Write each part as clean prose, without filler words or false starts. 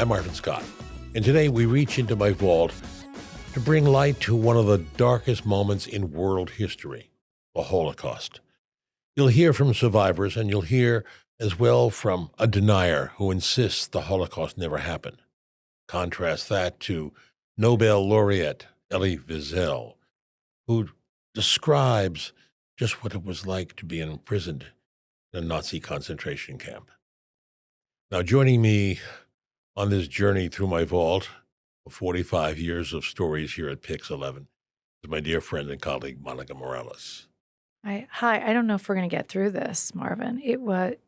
I'm Marvin Scott, and today we reach into my vault to bring light to one of the darkest moments in world history, the Holocaust. You'll hear from survivors, and you'll hear as well from a denier who insists the Holocaust never happened. Contrast that to Nobel laureate Elie Wiesel, who describes just what it was like to be imprisoned in a Nazi concentration camp. Now, joining me on this journey through my vault of 45 years of stories here at Pix 11 is my dear friend and colleague, Monica Morales. Hi, I don't know if we're going to get through this, Marvin.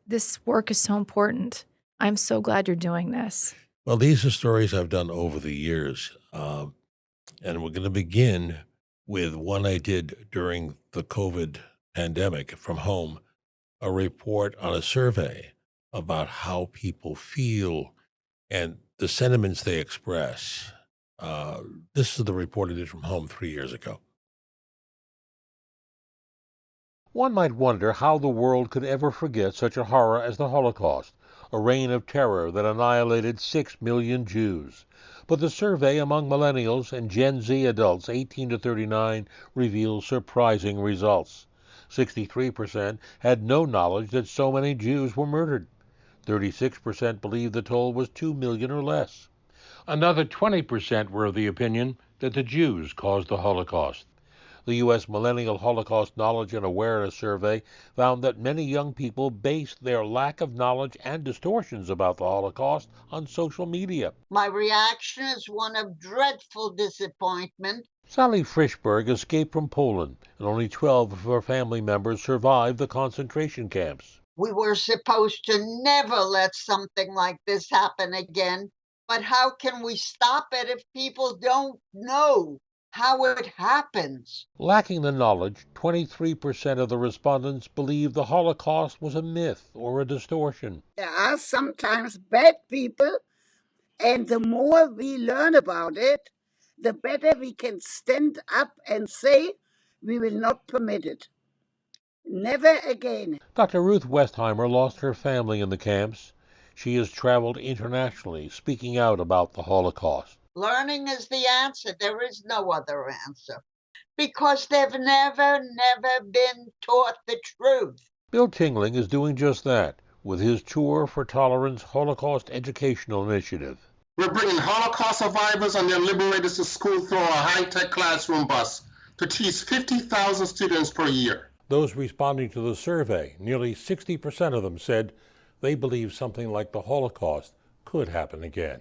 This work is so important. I'm so glad you're doing this. Well, these are stories I've done over the years, and we're going to begin with one I did during the COVID pandemic from home, a report on a survey about how people feel and the sentiments they express. This is the report I did from home 3 years ago. One might wonder how the world could ever forget such a horror as the Holocaust, a reign of terror that annihilated 6 million Jews. But the survey among millennials and Gen Z adults 18 to 39 reveals surprising results. 63% had no knowledge that so many Jews were murdered. 36% believed the toll was 2 million or less. Another 20% were of the opinion that the Jews caused the Holocaust. The U.S. Millennial Holocaust Knowledge and Awareness Survey found that many young people based their lack of knowledge and distortions about the Holocaust on social media. My reaction is one of dreadful disappointment. Sally Frischberg escaped from Poland, and only 12 of her family members survived the concentration camps. We were supposed to never let something like this happen again. But how can we stop it if people don't know how it happens? Lacking the knowledge, 23% of the respondents believe the Holocaust was a myth or a distortion. There are sometimes bad people, and the more we learn about it, the better we can stand up and say we will not permit it. Never again. Dr. Ruth Westheimer lost her family in the camps. She has traveled internationally, speaking out about the Holocaust. Learning is the answer. There is no other answer. Because they've never been taught the truth. Bill Tingling is doing just that with his Tour for Tolerance Holocaust Educational Initiative. We're bringing Holocaust survivors and their liberators to school through our high-tech classroom bus to teach 50,000 students per year. Those responding to the survey, nearly 60% of them said they believe something like the Holocaust could happen again.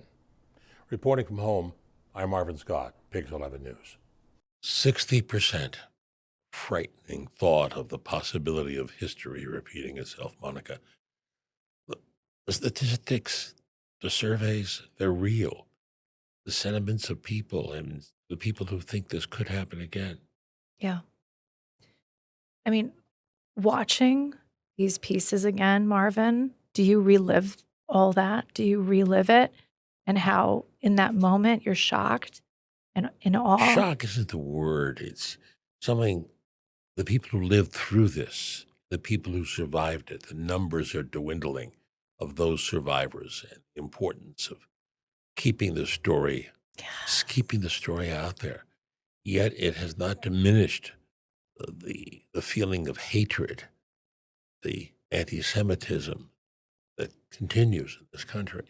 Reporting from home, I'm Marvin Scott, Pix 11 News. 60%. Frightening thought of the possibility of history repeating itself, Monica. The statistics, the surveys, they're real. The sentiments of people and the people who think this could happen again. Yeah. I mean, watching these pieces again, Marvin, do you relive all that? Do you relive it? And how in that moment you're shocked and in awe? Shock isn't the word. It's something, the people who lived through this, the people who survived it, the numbers are dwindling of those survivors, and the importance of keeping the story, keeping the story out there. Yet it has not diminished the feeling of hatred, the anti-Semitism that continues in this country.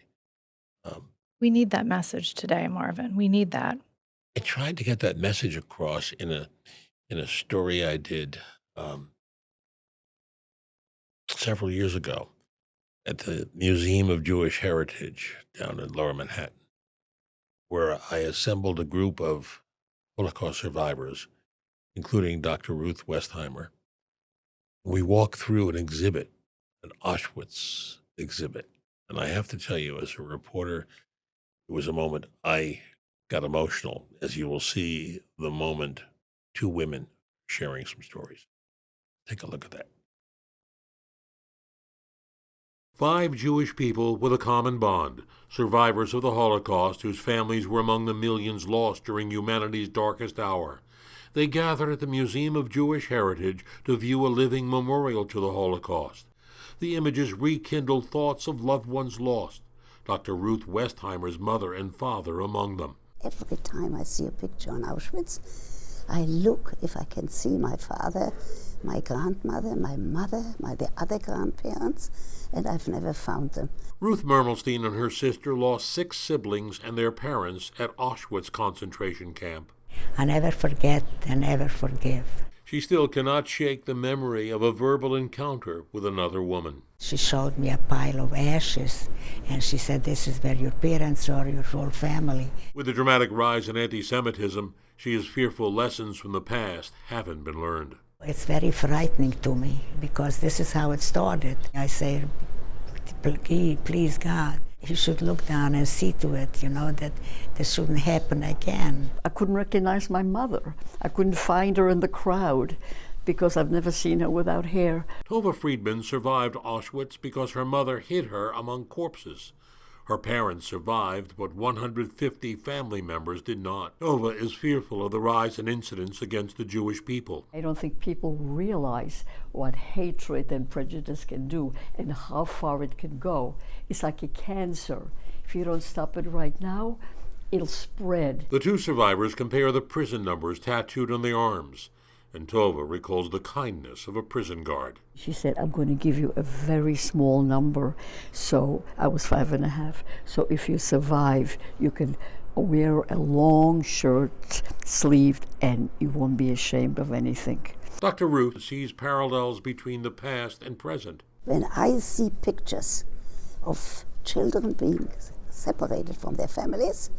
We need that message today, Marvin. We need that. I tried to get that message across in a story I did several years ago at the Museum of Jewish Heritage down in Lower Manhattan, where I assembled a group of Holocaust survivors, including Dr. Ruth Westheimer. We walked through an exhibit, an Auschwitz exhibit. And I have to tell you, as a reporter, it was a moment I got emotional, as you will see the moment, two women sharing some stories. Take a look at that. 5 Jewish people with a common bond, survivors of the Holocaust whose families were among the millions lost during humanity's darkest hour. They gathered at the Museum of Jewish Heritage to view a living memorial to the Holocaust. The images rekindled thoughts of loved ones lost, Dr. Ruth Westheimer's mother and father among them. Every time I see a picture on Auschwitz, I look if I can see my father, my grandmother, my mother, the other grandparents, and I've never found them. Ruth Mermelstein and her sister lost 6 siblings and their parents at Auschwitz concentration camp. I never forget and never forgive. She still cannot shake the memory of a verbal encounter with another woman. She showed me a pile of ashes, and she said, "This is where your parents are, your whole family." With the dramatic rise in anti-Semitism, she is fearful lessons from the past haven't been learned. It's very frightening to me, because this is how it started. I say, please God, you should look down and see to it, that this shouldn't happen again. I couldn't recognize my mother. I couldn't find her in the crowd because I've never seen her without hair. Tova Friedman survived Auschwitz because her mother hid her among corpses. Her parents survived, but 150 family members did not. Tova is fearful of the rise in incidents against the Jewish people. I don't think people realize what hatred and prejudice can do and how far it can go. It's like a cancer. If you don't stop it right now, it'll spread. The 2 survivors compare the prison numbers tattooed on their arms, and Tova recalls the kindness of a prison guard. She said, "I'm going to give you a very small number." So I was 5.5. So if you survive, you can wear a long shirt, sleeved, and you won't be ashamed of anything. Dr. Ruth sees parallels between the past and present. When I see pictures of children being separated from their families,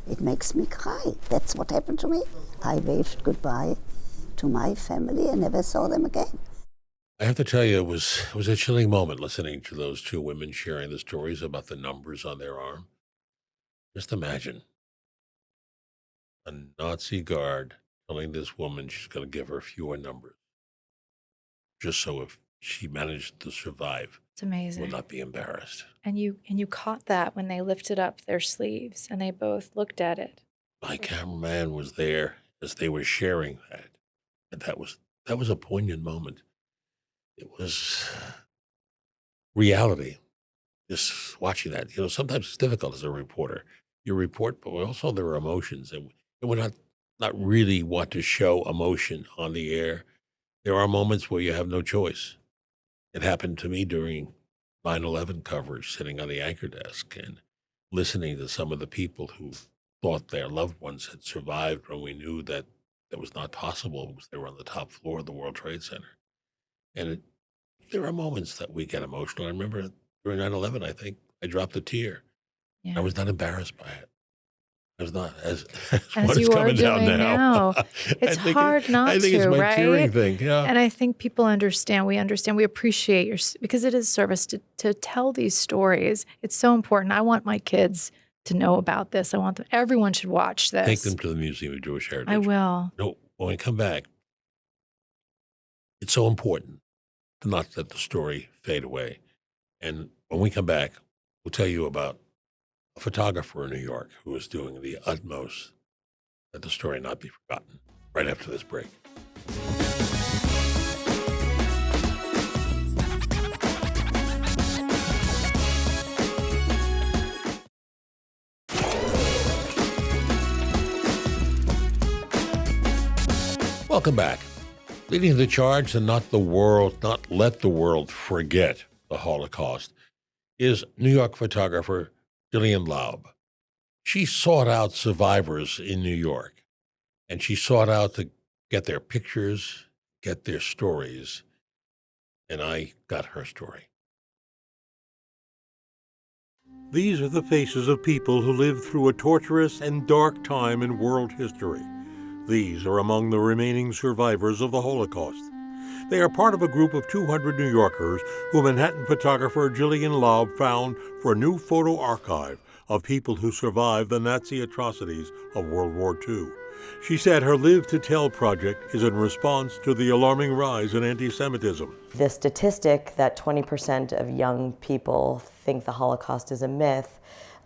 it makes me cry. That's what happened to me. I waved goodbye to my family and never saw them again. I have to tell you, it was a chilling moment listening to those 2 women sharing the stories about the numbers on their arm. Just imagine a Nazi guard telling this woman she's going to give her fewer numbers, just so if she managed to survive, It's amazing. will not be embarrassed. And you caught that when they lifted up their sleeves and they both looked at it. My cameraman was there as they were sharing that, and that was a poignant moment. It was reality. Just watching that, sometimes it's difficult as a reporter. You report, but also there are emotions, and we're not really want to show emotion on the air. There are moments where you have no choice. It happened to me during 9/11 coverage, sitting on the anchor desk and listening to some of the people who thought their loved ones had survived when we knew that that was not possible because they were on the top floor of the World Trade Center. And there are moments that we get emotional. I remember during 9/11, I think I dropped a tear. Yeah. I was not embarrassed by it. I was not as As what is you are coming down doing now. It's hard not I think it's to, my tearing right? thing. Yeah. And I think people understand, we appreciate because it is service to tell these stories. It's so important. I want my kids to know about this. Everyone should watch this. Take them to the Museum of Jewish Heritage. I will. No, when we come back, it's so important to not let the story fade away. And when we come back, we'll tell you about a photographer in New York who is doing the utmost that the story not be forgotten. Right after this break. Welcome back. Leading the charge to not let the world forget the Holocaust is New York photographer Gillian Laub. She sought out survivors in New York, and she sought out to get their pictures, get their stories, and I got her story. These are the faces of people who lived through a torturous and dark time in world history. These are among the remaining survivors of the Holocaust. They are part of a group of 200 New Yorkers who Manhattan photographer Gillian Laub found for a new photo archive of people who survived the Nazi atrocities of World War II. She said her Live to Tell project is in response to the alarming rise in anti-Semitism. The statistic that 20% of young people think the Holocaust is a myth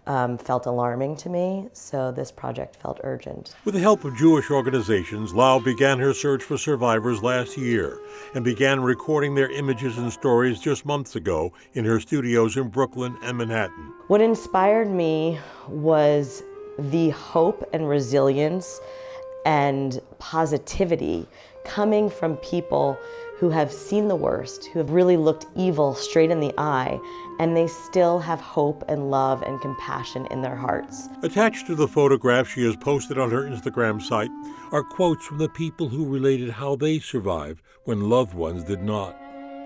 felt alarming to me, so this project felt urgent. With the help of Jewish organizations, Laub began her search for survivors last year and began recording their images and stories just months ago in her studios in Brooklyn and Manhattan. What inspired me was the hope and resilience and positivity coming from people who have seen the worst, who have really looked evil straight in the eye, and they still have hope and love and compassion in their hearts. Attached to the photograph she has posted on her Instagram site are quotes from the people who related how they survived when loved ones did not.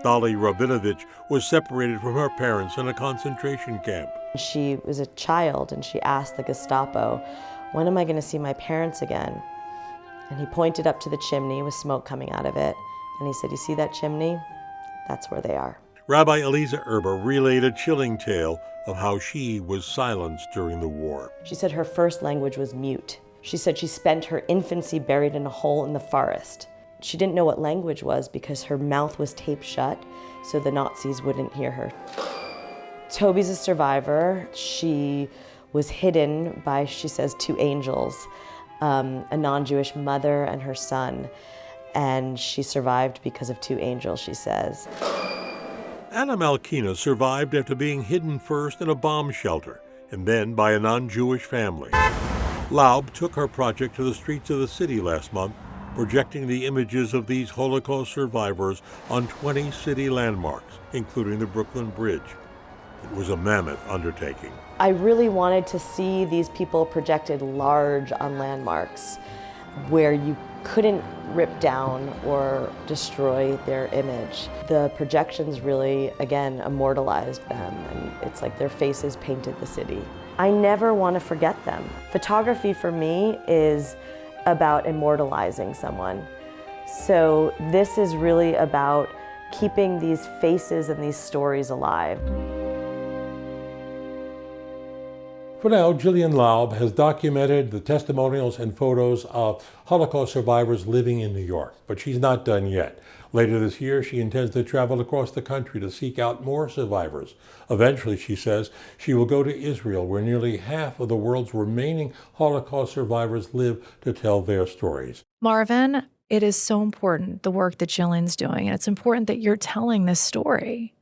Dali Rabinovich was separated from her parents in a concentration camp. She was a child and she asked the Gestapo, "When am I going to see my parents again?" And he pointed up to the chimney with smoke coming out of it. And he said, "You see that chimney? That's where they are." Rabbi Eliza Erber relayed a chilling tale of how she was silenced during the war. She said her first language was mute. She said she spent her infancy buried in a hole in the forest. She didn't know what language was because her mouth was taped shut so the Nazis wouldn't hear her. Toby's a survivor. She was hidden by, she says, two angels, a non-Jewish mother and her son. And she survived because of two angels, she says. Anna Malkina survived after being hidden first in a bomb shelter and then by a non-Jewish family. Laub took her project to the streets of the city last month, projecting the images of these Holocaust survivors on 20 city landmarks, including the Brooklyn Bridge. It was a mammoth undertaking. I really wanted to see these people projected large on landmarks where you couldn't rip down or destroy their image. The projections really, again, immortalized them, and it's like their faces painted the city. I never want to forget them. Photography for me is about immortalizing someone. So this is really about keeping these faces and these stories alive. For now, Gillian Laub has documented the testimonials and photos of Holocaust survivors living in New York, but she's not done yet. Later this year, she intends to travel across the country to seek out more survivors. Eventually, she says, she will go to Israel, where nearly half of the world's remaining Holocaust survivors live, to tell their stories. Marvin, it is so important, the work that Gillian's doing, and it's important that you're telling this story.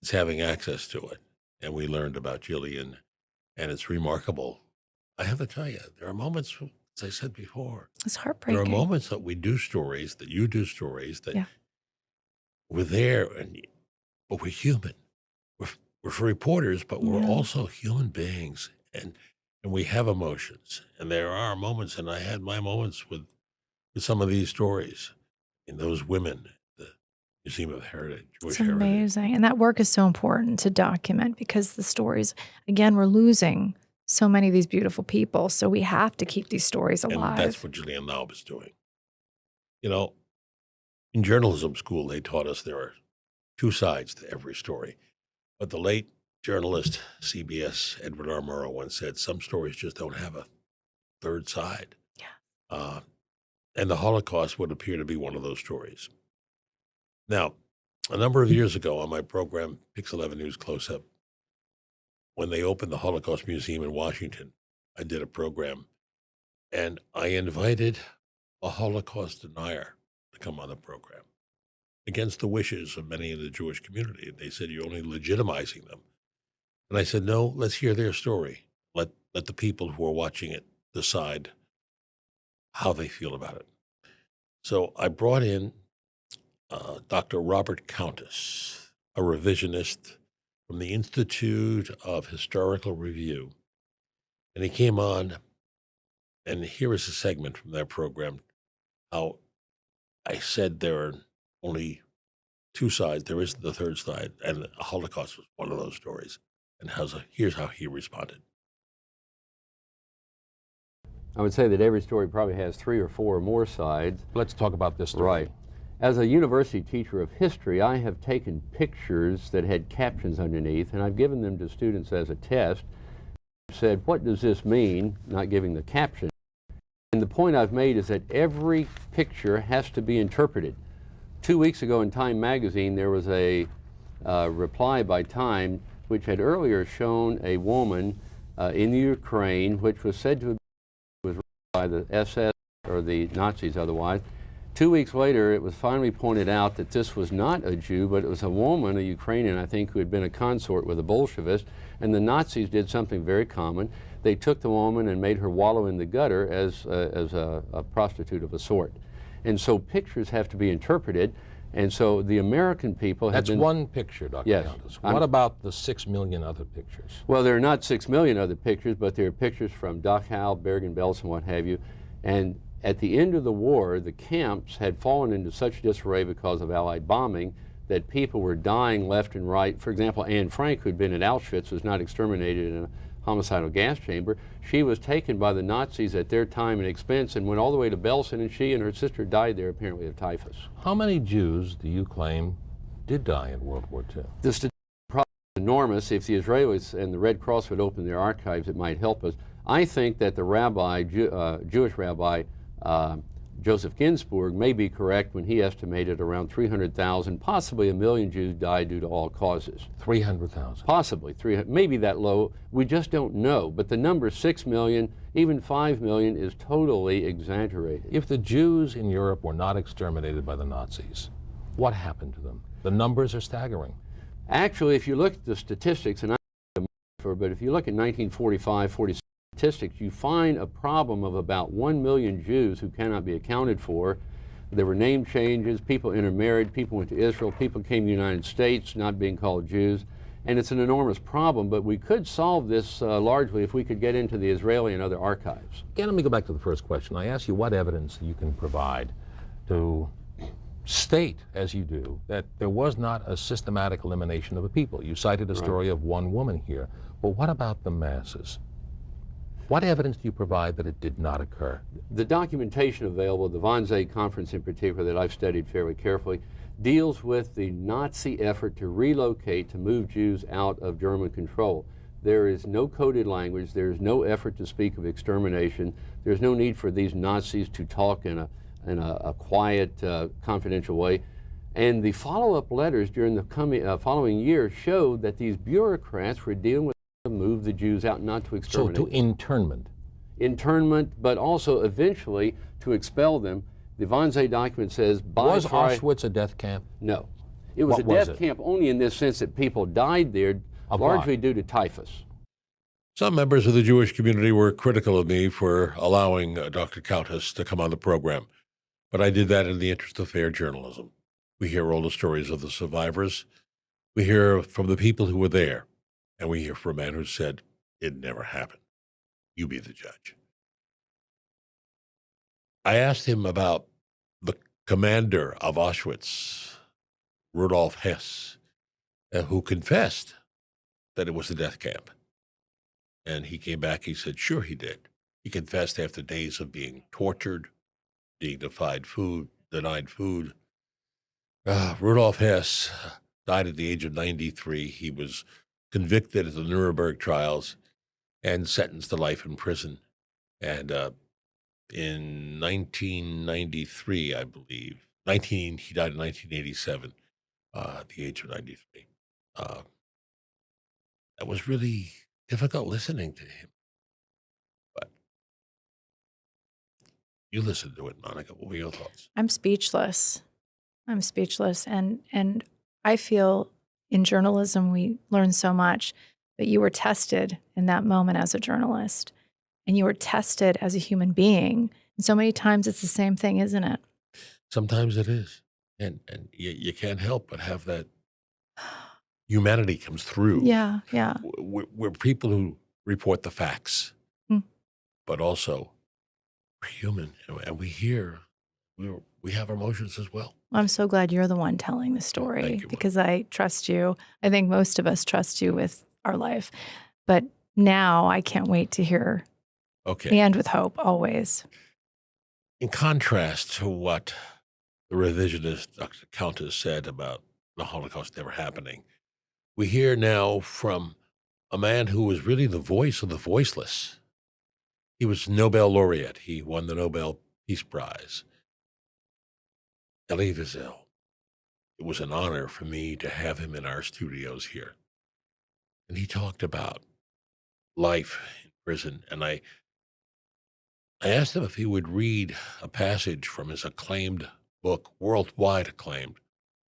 It's having access to it, and we learned about Gillian. And it's remarkable. I have to tell you, there are moments, as I said before, It's heartbreaking. there are moments that we do stories, that you do stories, that Yeah. we're there, but we're human. We're reporters, but we're Yeah. also human beings, and we have emotions. And there are moments, and I had my moments with some of these stories, and those women, the Museum of Heritage, Jewish It's Heritage. amazing. And that work is so important to document because the stories, again, we're losing so many of these beautiful people. So we have to keep these stories alive. And that's what Gillian Laub is doing. You know, in journalism school, they taught us there are two sides to every story. But the late journalist, CBS, Edward R. Murrow, once said, some stories just don't have a third side. Yeah. And the Holocaust would appear to be one of those stories. Now, a number of years ago on my program, Pix 11 News Close-Up, when they opened the Holocaust Museum in Washington, I did a program, and I invited a Holocaust denier to come on the program against the wishes of many in the Jewish community. And they said, you're only legitimizing them. And I said, no, let's hear their story. Let the people who are watching it decide how they feel about it. So I brought in Dr. Robert Countess, a revisionist from the Institute of Historical Review. And he came on, and here is a segment from that program, how I said there are only two sides, there isn't the third side, and the Holocaust was one of those stories. And here's how he responded. I would say that every story probably has 3 or 4 or more sides. Let's talk about this story. Right. As a university teacher of history, I have taken pictures that had captions underneath, and I've given them to students as a test. I've said, what does this mean? Not giving the caption. And the point I've made is that every picture has to be interpreted. 2 weeks ago in Time magazine, there was a reply by Time which had earlier shown a woman in Ukraine, which was said to have been by the SS or the Nazis otherwise. 2 weeks later, it was finally pointed out that this was not a Jew, but it was a woman, a Ukrainian, I think, who had been a consort with a Bolshevist, and the Nazis did something very common. They took the woman and made her wallow in the gutter as a prostitute of a sort. And so pictures have to be interpreted, and so the American people have That's one picture, Dr. Yes. Countess. What about the 6 million other pictures? Well, there are not 6 million other pictures, but there are pictures from Dachau, Bergen-Belsen, what have you, and at the end of the war, the camps had fallen into such disarray because of Allied bombing that people were dying left and right. For example, Anne Frank, who'd been at Auschwitz, was not exterminated in a homicidal gas chamber. She was taken by the Nazis at their time and expense and went all the way to Belsen, and she and her sister died there apparently of typhus. How many Jews do you claim did die in World War II? The statistic is probably enormous. If the Israelis and the Red Cross would open their archives, it might help us. I think that the rabbi, Jewish rabbi, Joseph Ginsburg may be correct when he estimated around 300,000, possibly 1 million Jews died due to all causes. 300,000? Possibly, 300, maybe that low. We just don't know. But the number 6 million, even 5 million is totally exaggerated. If the Jews in Europe were not exterminated by the Nazis, what happened to them? The numbers are staggering. Actually, if you look at the statistics, and but if you look at 1945, 46, statistics, you find a problem of about 1 million Jews who cannot be accounted for. There were name changes, people intermarried, people went to Israel, people came to the United States not being called Jews, and it's an enormous problem, but we could solve this largely if we could get into the Israeli and other archives. Again, let me go back to the first question. I asked you what evidence you can provide to state, as you do, that there was not a systematic elimination of the people. You cited a story of one woman here, but what about the masses? What evidence do you provide that it did not occur? The documentation available, the Wannsee Conference in particular that I've studied fairly carefully, deals with the Nazi effort to relocate, to move Jews out of German control. There is no coded language, there is no effort to speak of extermination, there's no need for these Nazis to talk in a quiet, confidential way. And the follow-up letters during the following year showed that these bureaucrats were dealing with to move the Jews out, not to exterminate. So to internment? Internment, but also eventually to expel them. The Wannsee document says... Was Auschwitz a death camp? No. It was a death camp only in this sense that people died there largely due to typhus. Some members of the Jewish community were critical of me for allowing Dr. Countess to come on the program, but I did that in the interest of fair journalism. We hear all the stories of the survivors. We hear from the people who were there. And we hear from a man who said, it never happened. You be the judge. I asked him about the commander of Auschwitz, Rudolf Hess, who confessed that it was a death camp. And he came back, he said, sure he did. He confessed after days of being tortured, being denied food. Rudolf Hess died at the age of 93. He was convicted at the Nuremberg trials and sentenced to life in prison. And in 1993, I believe, he died in 1987 at the age of 93. That was really difficult listening to him. But you listened to it, Monica. What were your thoughts? I'm speechless. And I feel in journalism, we learn so much, but you were tested in that moment as a journalist, and you were tested as a human being. And so many times it's the same thing, isn't it? Sometimes it is. And you can't help but have that humanity comes through. Yeah, yeah. We're people who report the facts, but also we're human, and we have emotions as well. I'm so glad you're the one telling the story because I trust you. I think most of us trust you with our life. But now I can't wait to hear. Okay. And with hope, always. In contrast to what the revisionist Dr. Countess said about the Holocaust never happening, we hear now from a man who was really the voice of the voiceless. He was Nobel laureate. He won the Nobel Peace Prize. Elie Wiesel. It was an honor for me to have him in our studios here. And he talked about life in prison, and I asked him if he would read a passage from his acclaimed book, worldwide acclaimed,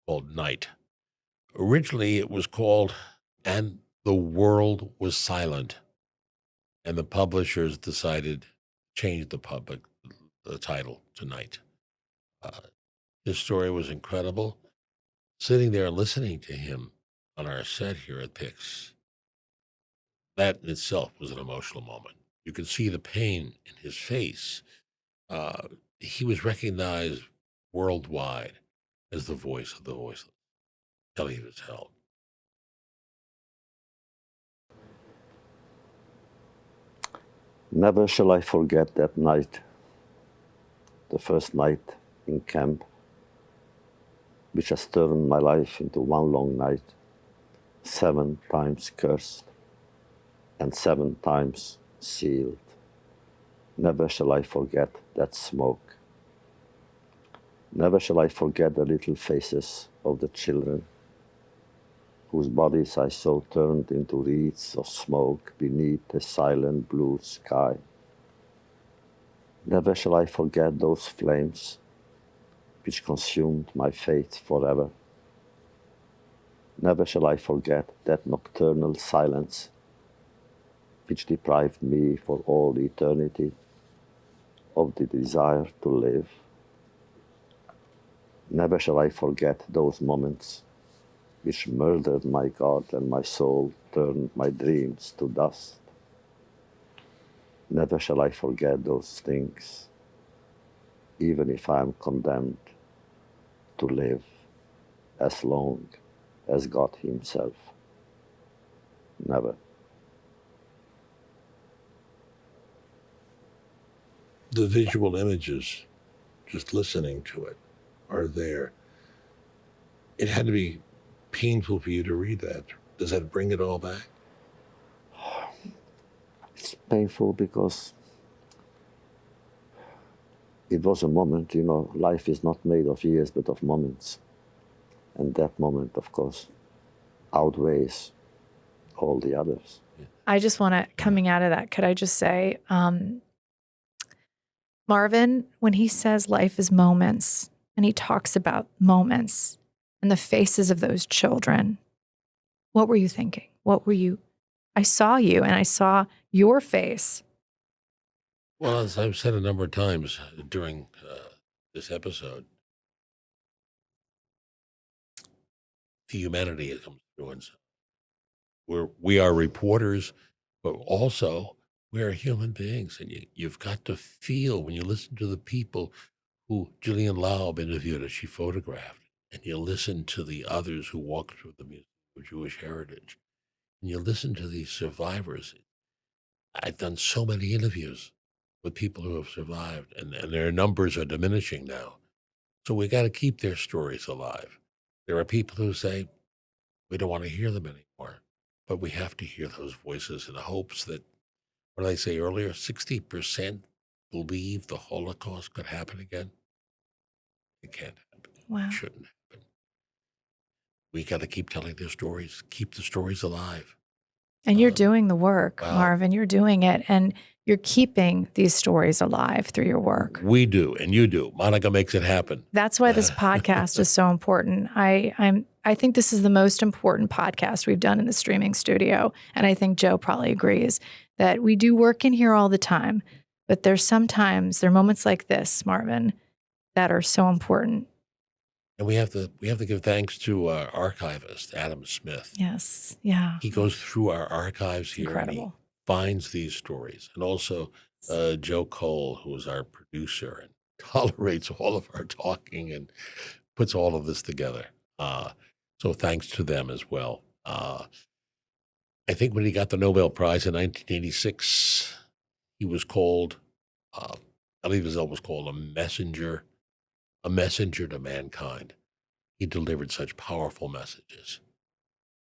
called Night. Originally, it was called And the World Was Silent, and the publishers decided to change the title to Night. His story was incredible. Sitting there listening to him on our set here at Pix, that in itself was an emotional moment. You could see the pain in his face. He was recognized worldwide as the voice of the voiceless. Elie Wiesel. Never shall I forget that night, the first night in camp, which has turned my life into one long night, 7 times cursed and 7 times sealed. Never shall I forget that smoke. Never shall I forget the little faces of the children, whose bodies I saw turned into wreaths of smoke beneath a silent blue sky. Never shall I forget those flames which consumed my faith forever. Never shall I forget that nocturnal silence which deprived me for all eternity of the desire to live. Never shall I forget those moments which murdered my God and my soul turned my dreams to dust. Never shall I forget those things, even if I am condemned to live as long as God Himself. Never. The visual images, just listening to it, are there. It had to be painful for you to read that. Does that bring it all back? It's painful because it was a moment, you know, life is not made of years but of moments. And that moment, of course, outweighs all the others. I just want to, coming out of that, could I just say, Marvin, when he says life is moments, and he talks about moments and the faces of those children, what were you thinking? I saw you and I saw your face. Well, as I've said a number of times during this episode, the humanity that comes through. And we are reporters, but also we are human beings. And you've got to feel when you listen to the people who Gillian Laub interviewed as she photographed, and you listen to the others who walked through the Museum of Jewish Heritage, and you listen to these survivors. I've done so many interviews with people who have survived, and their numbers are diminishing now. So we got to keep their stories alive. There are people who say, we don't want to hear them anymore, but we have to hear those voices in the hopes that, what did I say earlier, 60% believe the Holocaust could happen again? It can't happen. Wow. It shouldn't happen. We got to keep telling their stories, keep the stories alive. And you're doing the work, wow. Marvin. You're doing it, and you're keeping these stories alive through your work. We do, and you do. Monica makes it happen. That's why this podcast is so important. I think this is the most important podcast we've done in the streaming studio, and I think Joe probably agrees that we do work in here all the time, but there are moments like this, Marvin, that are so important. And we have to give thanks to our archivist, Adam Smith. Yes, yeah. He goes through our archives here Incredible. and he finds these stories. And also Joe Cole, who is our producer and tolerates all of our talking and puts all of this together. So thanks to them as well. I think when he got the Nobel Prize in 1986, he was called, Elie Wiesel was called a messenger to mankind. He delivered such powerful messages.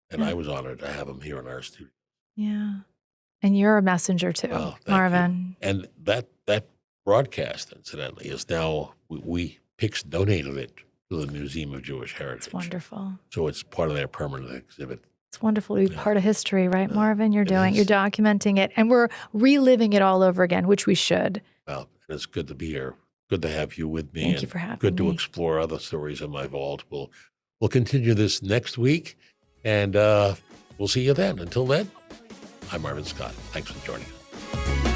And I was honored to have him here in our studio. Yeah. And you're a messenger too, Thank Marvin. you. And that broadcast, incidentally, is now, we Pix donated it to the Museum of Jewish Heritage. It's wonderful. So it's part of their permanent exhibit. It's wonderful to be part of history, right, Marvin? You're documenting it, and we're reliving it all over again, which we should. Well, it's good to be here. Good to have you with me. Thank you for having Good to me. explore other stories in my vault. We'll continue this next week, and we'll see you then. Until then, I'm Marvin Scott. Thanks for joining us.